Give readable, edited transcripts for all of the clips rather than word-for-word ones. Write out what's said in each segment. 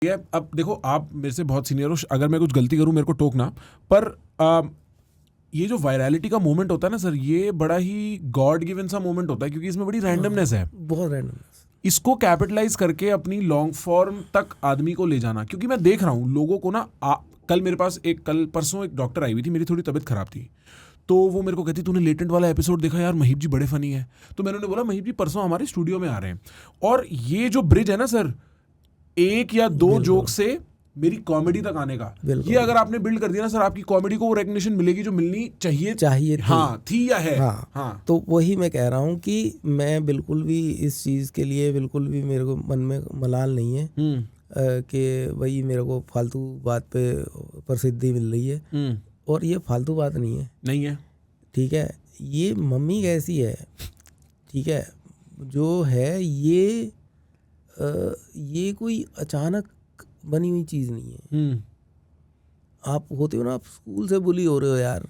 ये अब देखो, आप मेरे से बहुत सीनियर हो, अगर मैं कुछ गलती करूं मेरे को टोकना, पर ये जो वायरलिटी का मोमेंट होता है ना सर, ये बड़ा ही गॉड गिवन सा मोमेंट होता है, क्योंकि इसमें बड़ी रैंडमनेस है, बहुत रैंडमनेस। इसको कैपिटलाइज करके अपनी लॉन्ग फॉर्म तक आदमी को ले जाना। क्योंकि मैं देख रहा हूँ लोगों को ना, कल मेरे पास कल परसों एक डॉक्टर आई हुई थी, मेरी थोड़ी तबीयत खराब थी, तो वो मेरे को कहती तूने लेटेंट वाला एपिसोड देखा यार, महीप जी बड़े फनी है। तो मैंने उन्हें बोला महीप जी परसों हमारे स्टूडियो में आ रहे हैं, और ये जो ब्रिज है ना सर, एक या दो जोक से मेरी कॉमेडी तक आने का, ये अगर आपने बिल्ड कर दिया ना सर, आपकी कॉमेडी को वो रिकग्निशन मिलेगी जो मिलनी चाहिए थी। हाँ, थी या है। हाँ। तो वही मैं कह रहा हूँ कि मैं बिल्कुल भी इस चीज़ के लिए बिल्कुल भी मेरे को मन में मलाल नहीं है कि भाई मेरे को फालतू बात पे प्रसिद्धि मिल रही है, और ये फालतू बात नहीं है। ठीक है, ये मम्मी कैसी है, ठीक है, जो है ये कोई अचानक बनी हुई चीज़ नहीं है। आप होते हो ना, आप स्कूल से बुली हो रहे हो यार,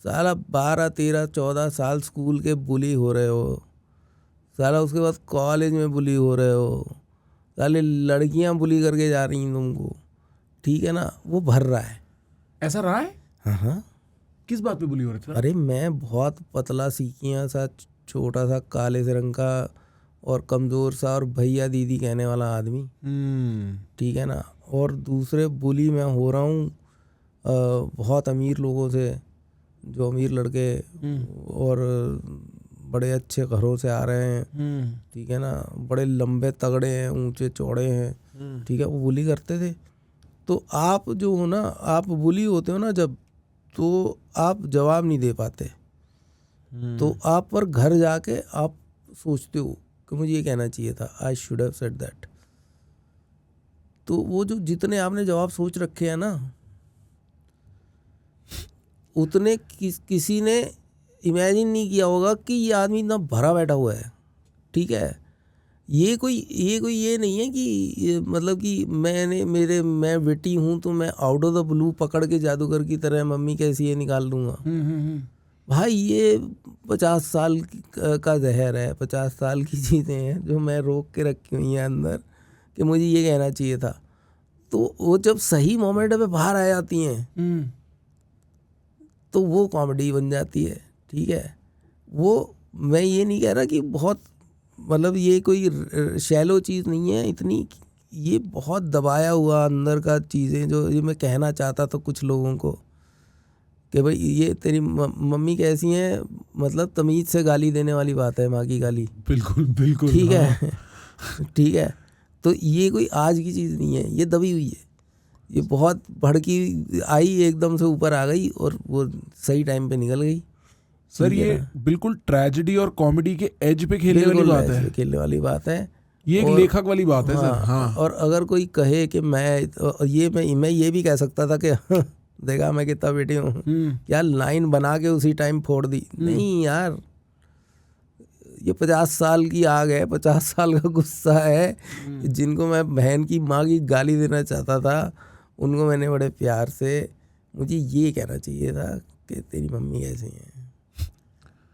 साला 12, 13, 14 साल स्कूल के बुली हो रहे हो, साला उसके बाद कॉलेज में बुली हो रहे हो, साले लड़कियां बुली करके जा रही हैं तुमको, ठीक है ना, वो भर रहा है। ऐसा रहा है? हाँ। किस बात पे बुली हो रहे थे? अरे मैं बहुत पतला सीकियाँ सा, छोटा सा, काले से रंग का और कमज़ोर सा, और भैया दीदी कहने वाला आदमी, ठीक है ना, और दूसरे बुली मैं हो रहा हूँ बहुत अमीर लोगों से, जो अमीर लड़के और बड़े अच्छे घरों से आ रहे हैं, ठीक है ना, बड़े लंबे तगड़े हैं, ऊंचे चौड़े हैं, ठीक है, वो बुली करते थे। तो आप जो हो ना, आप बुली होते हो ना जब, तो आप जवाब नहीं दे पाते, तो आप पर घर जाके आप सोचते हो कि मुझे ये कहना चाहिए था, I should have said that. तो वो जो जितने आपने जवाब सोच रखे हैं ना, उतने किसी ने इमेजिन नहीं किया होगा कि ये आदमी इतना भरा बैठा हुआ है, ठीक है। ये कोई ये नहीं है कि मतलब कि मैं बेटी हूँ तो मैं आउट ऑफ द ब्लू पकड़ के जादूगर की तरह मम्मी कैसी है निकाल दूंगा। भाई ये 50 साल का जहर है, 50 साल की चीज़ें हैं जो मैं रोक के रखी हुई हैं अंदर कि मुझे ये कहना चाहिए था। तो वो जब सही मोमेंट पे बाहर आ जाती हैं तो वो कॉमेडी बन जाती है, ठीक है। वो मैं ये नहीं कह रहा कि बहुत, मतलब ये कोई शैलो चीज़ नहीं है इतनी, ये बहुत दबाया हुआ अंदर का चीज़ें जो ये मैं कहना चाहता था कुछ लोगों को कि भाई ये तेरी मम्मी कैसी हैं, मतलब तमीज़ से गाली देने वाली बात है, माँ की गाली। बिल्कुल ठीक है। ठीक है, तो ये कोई आज की चीज़ नहीं है, ये दबी हुई है, ये बहुत भड़की आई, एकदम से ऊपर आ गई और वो सही टाइम पे निकल गई। सर ये बिल्कुल ट्रेजेडी और कॉमेडी के एज पे खेलने वाली बात है, ये एक लेखक वाली बात है सर। हाँ। और अगर कोई कहे कि मैं ये भी कह सकता था कि देखा मैं कितना बेटी हूँ, क्या लाइन बना के उसी टाइम फोड़ दी। नहीं यार, ये 50 साल की आग है, 50 साल का गुस्सा है, जिनको मैं बहन की माँ की गाली देना चाहता था उनको मैंने बड़े प्यार से, मुझे ये कहना चाहिए था कि तेरी मम्मी कैसी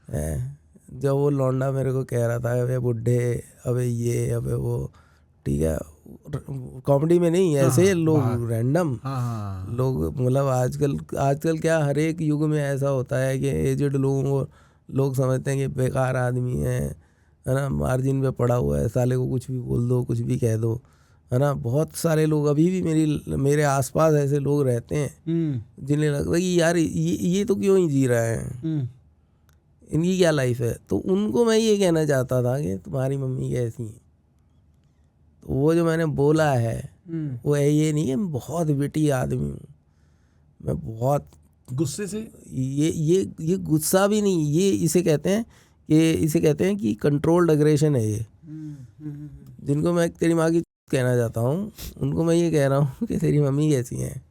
है। जब वो लौंडा मेरे को कह रहा था अबे बुढ़े, अबे ये, अबे वो, ठीक है, कॉमेडी में नहीं, ऐसे लोग रैंडम लोग, मतलब आजकल क्या हर एक युग में ऐसा होता है कि एजेड लोगों को लोग समझते हैं कि बेकार आदमी है ना, मार्जिन पे पड़ा हुआ है, साले को कुछ भी बोल दो, कुछ भी कह दो, है ना। बहुत सारे लोग अभी भी मेरे आसपास ऐसे लोग रहते हैं जिन्हें लगता है कि यार ये तो क्यों ही जी रहा है, इनकी क्या लाइफ है। तो उनको मैं ये कहना चाहता था कि तुम्हारी मम्मी कैसी है। तो वो जो मैंने बोला है वो है ये नहीं कि मैं बहुत बेटी आदमी हूँ, मैं बहुत गुस्से से, ये गुस्सा भी नहीं, ये इसे कहते हैं कि कंट्रोल्ड अग्रेशन है ये। जिनको मैं तेरी माँ की कहना चाहता हूँ उनको मैं ये कह रहा हूँ कि तेरी मम्मी कैसी है,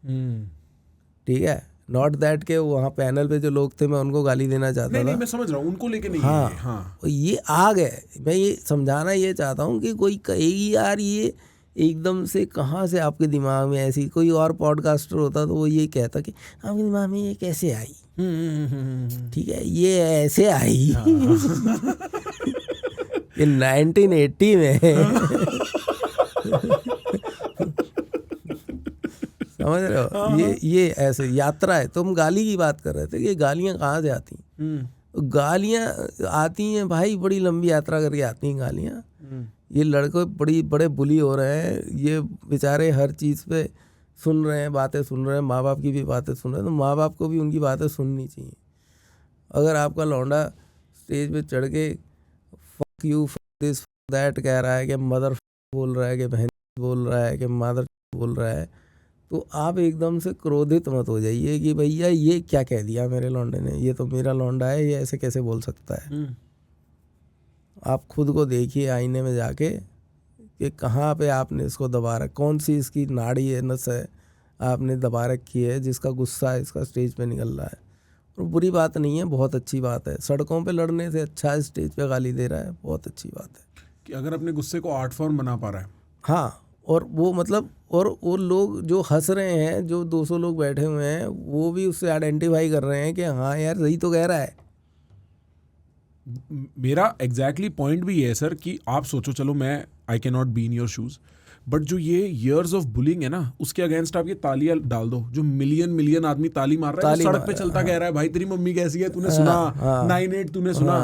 ठीक है। नॉट दैट के वहाँ पैनल पे जो लोग थे मैं उनको गाली देना चाहता था। नहीं, मैं समझ रहा हूँ, उनको लेके नहीं। हाँ। ये आग है, मैं ये समझाना ये चाहता हूँ कि कोई कहेगी यार ये एकदम से कहाँ से आपके दिमाग में ऐसी, कोई और पॉडकास्टर होता तो वो ये कहता कि आपके दिमाग में ये कैसे आई, ठीक है, ये ऐसे आई कि 1980 में समझ रहे हो? ये ऐसे यात्रा है। तो हम गाली की बात कर रहे थे कि गालियाँ कहाँ से आती हैं। गालियाँ आती हैं भाई, बड़ी लंबी यात्रा करके आती हैं गालियाँ। ये लड़के बड़े बुली हो रहे हैं, ये बेचारे हर चीज़ पे सुन रहे हैं, बातें सुन रहे हैं, माँ बाप की भी बातें सुन रहे हैं, तो माँ बाप को भी उनकी बातें सुननी चाहिए। अगर आपका लौंडा स्टेज पे चढ़ के fuck you, fuck this, fuck that कह रहा है, कि मदर बोल रहा है, कि बहन बोल रहा है, कि मादर बोल रहा है, तो आप एकदम से क्रोधित मत हो जाइए कि भैया ये क्या कह दिया मेरे लौंडे ने, ये तो मेरा लौंडा है, ये ऐसे कैसे बोल सकता है। आप खुद को देखिए आईने में जाके कि कहाँ पे आपने इसको दबा रखा, कौन सी इसकी नाड़ी है, नस है आपने दबा रखी है जिसका गुस्सा इसका स्टेज पे निकल रहा है। और बुरी बात नहीं है, बहुत अच्छी बात है। सड़कों पे लड़ने से अच्छा स्टेज पे गाली दे रहा है, बहुत अच्छी बात है कि अगर अपने गुस्से को आर्ट फॉर्म बना पा रहा है। हाँ, और वो मतलब और वो लोग जो हंस रहे हैं, जो 200 लोग बैठे हुए हैं, वो भी उससे आइडेंटिफाई कर रहे हैं कि हाँ यार सही तो कह रहा है। मेरा एग्जैक्टली पॉइंट भी ये है सर कि आप सोचो, चलो मैं I can not be in your shoes, but जो ये ईयर्स ऑफ बुलिंग है ना, उसके अगेंस्ट आप ये तालियां डाल दो। जो मिलियन आदमी ताली मार रहा है, सड़क पे चलता कह रहा है भाई तेरी मम्मी कैसी है, तूने सुना 9/8 तूने सुना।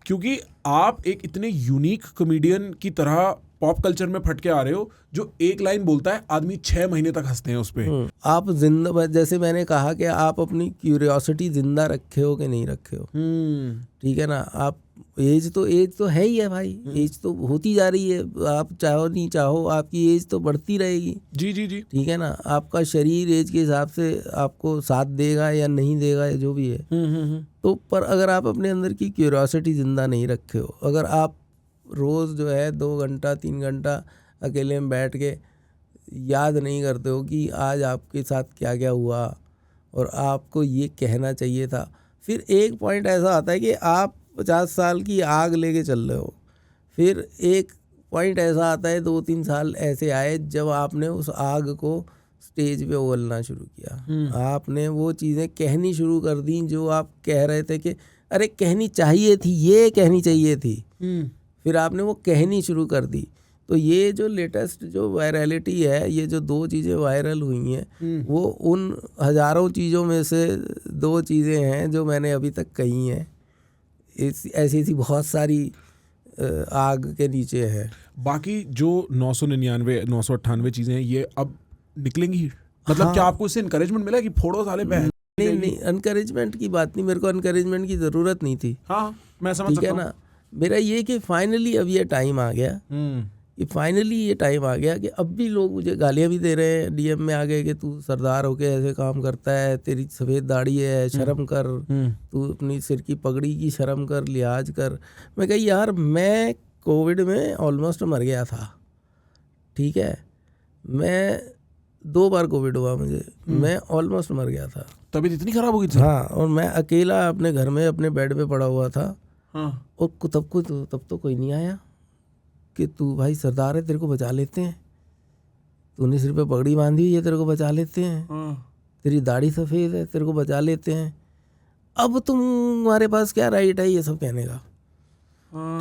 क्योंकि आप एक इतने यूनिक कॉमेडियन की तरह पॉप कल्चर में फटके आ रहे हो, जो एक लाइन बोलता है आदमी 6 महीने तक हंसते हैं उस पे। आप जिंदा, जैसे मैंने कहा कि आप अपनी क्यूरियोसिटी जिंदा रखे हो कि नहीं रखे हो, ठीक है ना। आप एज तो है ही है भाई, एज तो होती जा रही है, आप चाहो नहीं चाहो आपकी एज तो बढ़ती रहेगी। जी, ठीक है ना। आपका शरीर एज के हिसाब से आपको साथ देगा या नहीं देगा, या जो भी है। तो पर अगर आप अपने अंदर की क्यूरियोसिटी जिंदा नहीं रखे हो, अगर आप रोज़ जो है 2 घंटा 3 घंटा अकेले में बैठ के याद नहीं करते हो कि आज आपके साथ क्या क्या हुआ और आपको ये कहना चाहिए था, फिर एक पॉइंट ऐसा आता है कि आप 50 साल की आग लेके चल रहे हो। फिर एक पॉइंट ऐसा आता है, 2-3 साल ऐसे आए जब आपने उस आग को स्टेज पे उगलना शुरू किया। आपने वो चीज़ें कहनी शुरू कर दी जो आप कह रहे थे कि अरे कहनी चाहिए थी, ये कहनी चाहिए थी। फिर आपने वो कहनी शुरू कर दी। तो ये जो लेटेस्ट जो वायरलिटी है, ये जो 2 चीज़ें वायरल हुई हैं, वो उन हज़ारों चीज़ों में से 2 चीज़ें हैं जो मैंने अभी तक कही हैं। ऐसी बहुत सारी आग के नीचे है। बाकी जो 999 998 चीज़ें हैं, ये अब निकलेंगी। मतलब क्या आपको इससे इनकरेजमेंट मिला कि फोड़ो साले पे? नहीं, एनकरेजमेंट की बात नहीं, मेरे को एनकरेजमेंट की ज़रूरत नहीं थी। हाँ, मैं समझ सकता हूँ। ठीक है ना। मेरा ये कि फाइनली अब ये टाइम आ गया, कि फाइनली ये टाइम आ गया कि अब भी लोग मुझे गालियाँ भी दे रहे हैं, डीएम में आ गए कि तू सरदार होके ऐसे काम करता है, तेरी सफ़ेद दाढ़ी है, शर्म कर, तू अपनी सिर की पगड़ी की शर्म कर, लिहाज कर। मैं कही यार मैं कोविड में ऑलमोस्ट मर गया था, ठीक है। मैं 2 बार कोविड हुआ मुझे, मैं ऑलमोस्ट मर गया था। तबीयत इतनी ख़राब हो गई थी? हाँ, और मैं अकेला अपने घर में अपने बेड पे पड़ा हुआ था। और तब तो कोई नहीं आया कि तू भाई सरदार है, तेरे को बचा लेते हैं, तूने सिर पे पगड़ी बांधी हुई है, तेरे को बचा लेते हैं, तेरी दाढ़ी सफ़ेद है, तेरे को बचा लेते हैं। अब तुम्हारे पास क्या राइट है ये सब कहने का,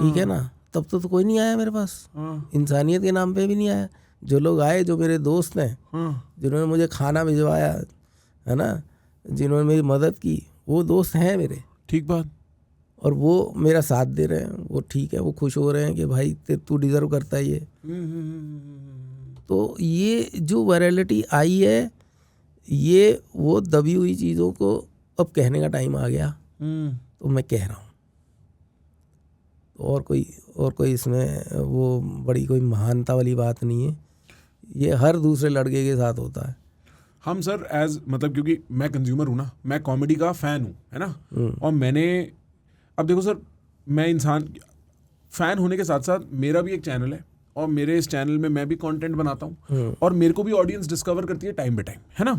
ठीक है ना। तब तो कोई नहीं आया मेरे पास, इंसानियत के नाम पे भी नहीं आया। जो लोग आए, जो मेरे दोस्त हैं, जिन्होंने मुझे खाना भिजवाया है ना, जिन्होंने मेरी मदद की, वो दोस्त हैं मेरे, ठीक बात। और वो मेरा साथ दे रहे हैं, वो ठीक है, वो खुश हो रहे हैं कि भाई तू डिज़र्व करता है ये। तो ये जो वायरलिटी आई है, ये वो दबी हुई चीज़ों को अब कहने का टाइम आ गया, तो मैं कह रहा हूँ। और कोई इसमें वो बड़ी कोई महानता वाली बात नहीं है, ये हर दूसरे लड़के के साथ होता है। हम सर एज मतलब, क्योंकि मैं कंज्यूमर हूँ ना, मैं कॉमेडी का फ़ैन हूँ, है ना। और मैंने अब देखो सर, मैं इंसान फ़ैन होने के साथ साथ मेरा भी एक चैनल है, और मेरे इस चैनल में मैं भी कंटेंट बनाता हूँ, और मेरे को भी ऑडियंस डिस्कवर करती है टाइम बाय टाइम, है ना।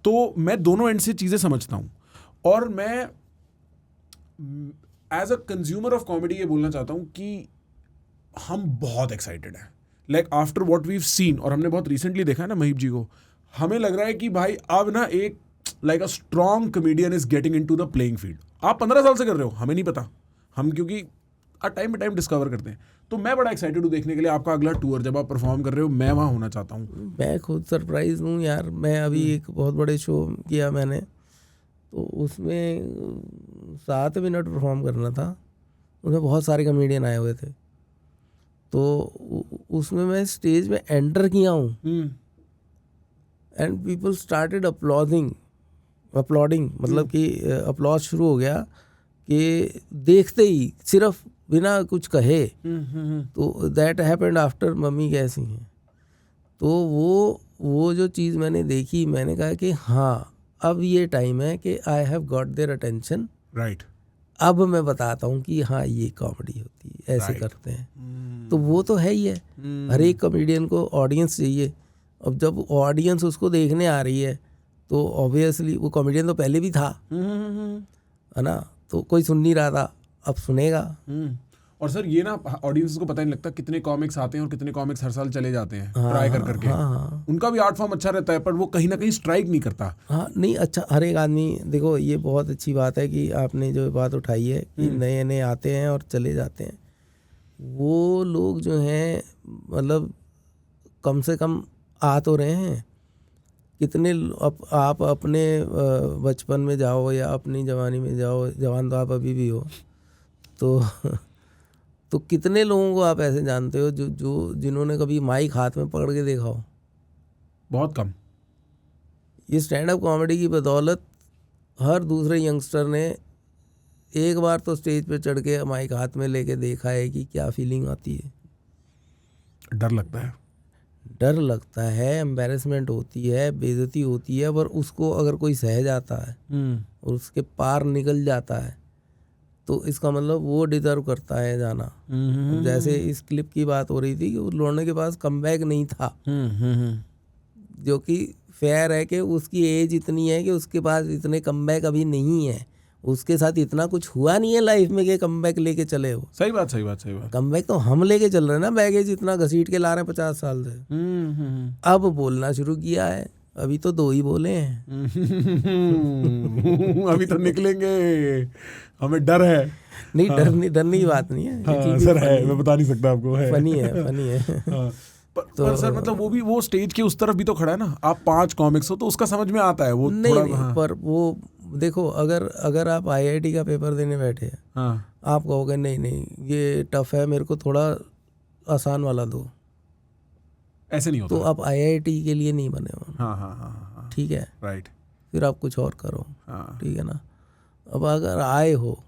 तो मैं दोनों एंड से चीज़ें समझता हूँ, और मैं as a consumer of comedy ये बोलना चाहता हूँ कि हम बहुत एक्साइटेड हैं, like after what we've seen, और हमने बहुत रिसेंटली देखा है ना महीप जी को। हमें लग रहा है कि भाई अब ना एक like a strong comedian is getting into the playing field. आप 15 साल से कर रहे हो, हमें नहीं पता, हम क्योंकि टाइम बाय टाइम डिस्कवर करते हैं। तो मैं बड़ा एक्साइटेड हूँ देखने के लिए आपका अगला टूर, जब आप परफॉर्म कर रहे हो मैं वहाँ होना चाहता हूँ। मैं खुद सरप्राइज हूँ यार। मैं अभी एक बहुत बड़े शो किया मैंने, तो उसमें 7 मिनट परफॉर्म करना था, उसमें बहुत सारे कॉमेडियन आए हुए थे, तो उसमें मैं स्टेज में एंटर किया हूँ एंड पीपल स्टार्टेड अपलॉडिंग, मतलब कि अपलॉज शुरू हो गया कि देखते ही सिर्फ बिना कुछ कहे। तो दैट हैपेंड आफ्टर मम्मी कैसी हैं। तो वो जो चीज़ मैंने देखी, मैंने कहा कि हाँ अब ये टाइम है कि I have got their attention, right. अब मैं बताता हूँ कि हाँ ये कॉमेडी होती है, ऐसे करते हैं। तो वो तो है ही है, हर एक कॉमेडियन को ऑडियंस चाहिए। अब जब ऑडियंस उसको देखने आ रही है तो ऑब्वियसली वो कॉमेडियन तो पहले भी था, है ना, तो कोई सुन नहीं रहा था, अब सुनेगा। और सर ये ना ऑडियंस को पता नहीं लगता कितने कॉमिक्स आते हैं और कितने कॉमिक्स हर साल चले जाते हैं ट्राई कर करके। उनका भी आर्ट फॉर्म अच्छा रहता है पर वो कहीं ना कहीं स्ट्राइक नहीं करता। हाँ नहीं, अच्छा हर एक आदमी, देखो ये बहुत अच्छी बात है कि आपने जो बात उठाई है कि नए नए आते हैं और चले जाते हैं। वो लोग जो हैं मतलब कम से कम आ तो रहे हैं। कितने आप अपने बचपन में जाओ या अपनी जवानी में जाओ, जवान तो आप अभी भी हो, तो कितने लोगों को आप ऐसे जानते हो जो जिन्होंने कभी माइक हाथ में पकड़ के देखा हो? बहुत कम। ये स्टैंड अप कॉमेडी की बदौलत हर दूसरे यंगस्टर ने एक बार तो स्टेज पे चढ़ के माइक हाथ में लेके देखा है कि क्या फीलिंग आती है। डर लगता है, डर लगता है, एम्बैरेसमेंट होती है, बेइज्जती होती है, पर उसको अगर कोई सह जाता है और उसके पार निकल जाता है तो इसका मतलब वो डिजर्व करता है जाना। जैसे इस क्लिप की बात हो रही थी कि उस लौंडे के पास कमबैक नहीं था, जो कि फेयर है कि उसकी एज इतनी है कि उसके पास इतने कमबैक अभी नहीं है, उसके साथ इतना कुछ हुआ नहीं है लाइफ में कि कमबैक लेके चले हो। सही बात। कमबैक तो हम लेके चल रहे हैं ना, बैगेज इतना घसीट के ला रहे हैं 50 साल से। अब बोलना शुरू किया है, अभी तो 2 ही बोले हैं। अभी तो निकलेंगे, हमें डर है। नहीं डरने की बात नहीं है। हाँ, सर है, मैं बता नहीं सकता आपको, है फनी है। हाँ, पर सर मतलब वो स्टेज के उस तरफ भी तो खड़ा है ना, आप 5 कॉमिक्स हो तो उसका समझ में आता है वो नहीं, थोड़ा। नहीं हाँ। पर वो देखो, अगर आप IIT का पेपर देने बैठे हैं, हाँ। आप कहोगे नहीं ये टफ है, मेरे को थोड़ा आसान वाला दो, ऐसे नहीं होता। तो आप IIT के लिए नहीं बने हो। हाँ। ठीक है, राइट। फिर आप कुछ और करो। हाँ। ठीक है ना। अब अगर आए हो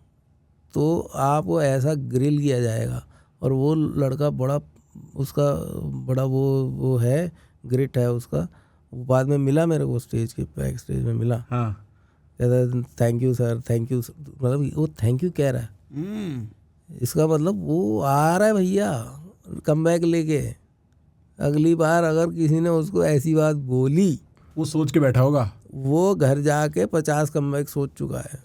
तो आपको ऐसा ग्रिल किया जाएगा, और वो लड़का बड़ा उसका बड़ा वो है, ग्रिट है उसका। वो बाद में मिला मेरे को, स्टेज के बैक स्टेज में मिला। हाँ। कहता thank you sir, thank you. मतलब वो थैंक यू कह रहा है, इसका मतलब वो आ रहा है भैया कमबैक लेके। अगली बार अगर किसी ने उसको ऐसी बात बोली, वो सोच के बैठा होगा, वो घर जाके 50 कमबैक सोच चुका है।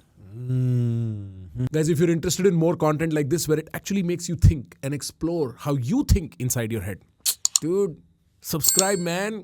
Guys, if you're interested in more content like this where it actually makes you think and explore how you think inside your head, dude, subscribe, man.